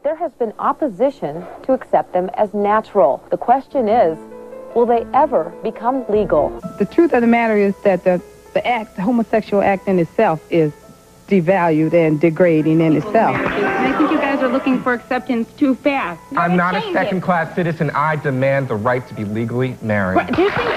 there has been opposition to accept them as natural. The question is, will they ever become legal? The truth of the matter is that the homosexual act in itself is devalued and degrading in itself. And I think you guys are looking for acceptance too fast. I'm not a second-class citizen. I demand the right to be legally married. Do you think...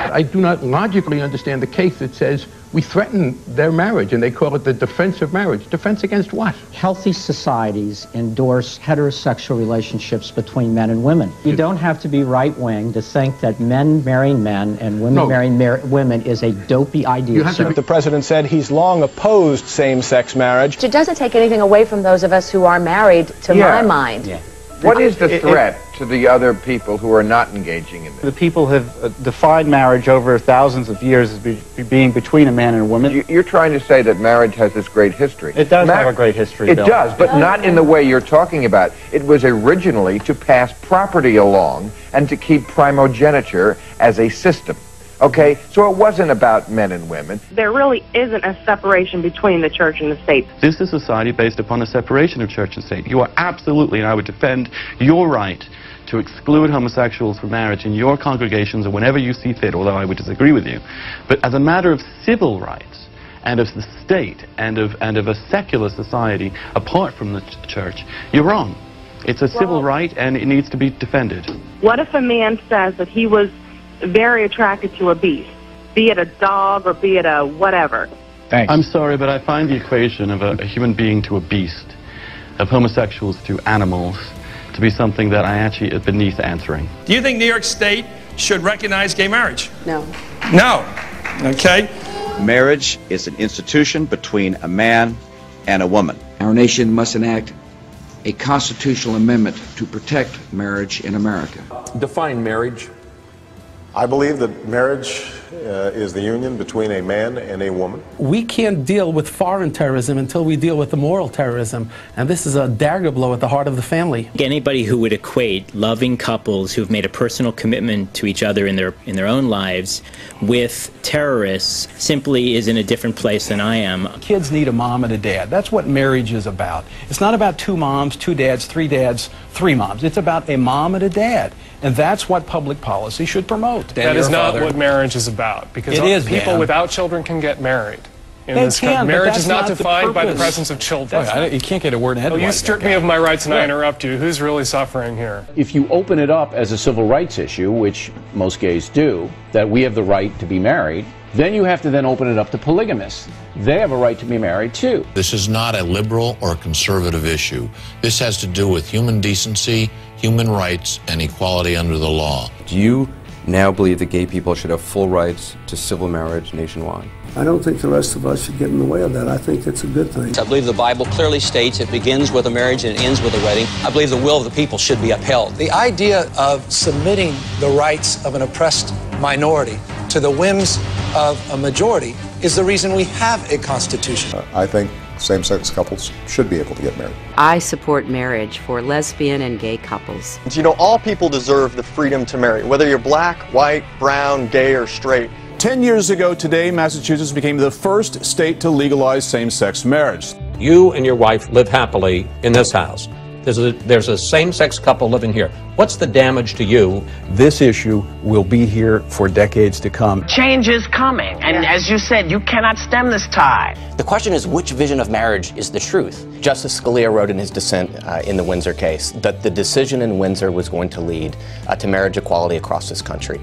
I do not logically understand the case that says we threaten their marriage, and they call it the defense of marriage. Defense against what? Healthy societies endorse heterosexual relationships between men and women. You don't have to be right-wing to think that men marrying men and women marrying women is a dopey idea. The president said he's long opposed same-sex marriage. It doesn't take anything away from those of us who are married, to my mind. Yeah. What is the threat to the other people who are not engaging in this? The people have defined marriage over thousands of years as being between a man and a woman. You're trying to say that marriage has this great history. It does have a great history, It Bill. does, but not in the way you're talking about. It was originally to pass property along and to keep primogeniture as a system. Okay, so it wasn't about men and women. There really isn't a separation between the church and the state. This is a society based upon a separation of church and state. You are absolutely, and I would defend your right to exclude homosexuals from marriage in your congregations or whenever you see fit, although I would disagree with you. But as a matter of civil rights and of the state and of a secular society apart from the church, you're wrong. It's a civil right and it needs to be defended. What if a man says that he was very attracted to a beast, be it a dog or be it a whatever? Thanks. I'm sorry, but I find the equation of a human being to a beast, of homosexuals to animals, to be something that I actually is beneath answering. Do you think New York State should recognize gay marriage? No. No. Okay. Marriage is an institution between a man and a woman. Our nation must enact a constitutional amendment to protect marriage in America. Define marriage. I believe that marriage is the union between a man and a woman. We can't deal with foreign terrorism until we deal with the moral terrorism, and this is a dagger blow at the heart of the family. Anybody who would equate loving couples who've made a personal commitment to each other in their own lives with terrorists simply is in a different place than I am. Kids need a mom and a dad. That's what marriage is about. It's not about two moms, two dads, three moms. It's about a mom and a dad. And that's what public policy should promote. That is not what marriage is about, because people without children can get married. In this country. Marriage is not defined by the presence of children. You can't get a word edgewise. You strip me of my rights and I interrupt you. Who's really suffering here? If you open it up as a civil rights issue, which most gays do, that we have the right to be married, then you have to then open it up to polygamists. They have a right to be married too. This is not a liberal or conservative issue. This has to do with human decency, human rights, and equality under the law. Do you now believe that gay people should have full rights to civil marriage nationwide? I don't think the rest of us should get in the way of that. I think it's a good thing. I believe the Bible clearly states it begins with a marriage and it ends with a wedding. I believe the will of the people should be upheld. The idea of submitting the rights of an oppressed minority to the whims of a majority is the reason we have a constitution. I think same-sex couples should be able to get married. I support marriage for lesbian and gay couples. You know, all people deserve the freedom to marry, whether you're black, white, brown, gay, or straight. 10 years ago today, Massachusetts became the first state to legalize same-sex marriage. You and your wife live happily in this house. There's a same-sex couple living here. What's the damage to you? This issue will be here for decades to come. Change is coming, and as you said, you cannot stem this tide. The question is, which vision of marriage is the truth? Justice Scalia wrote in his dissent in the Windsor case that the decision in Windsor was going to lead to marriage equality across this country.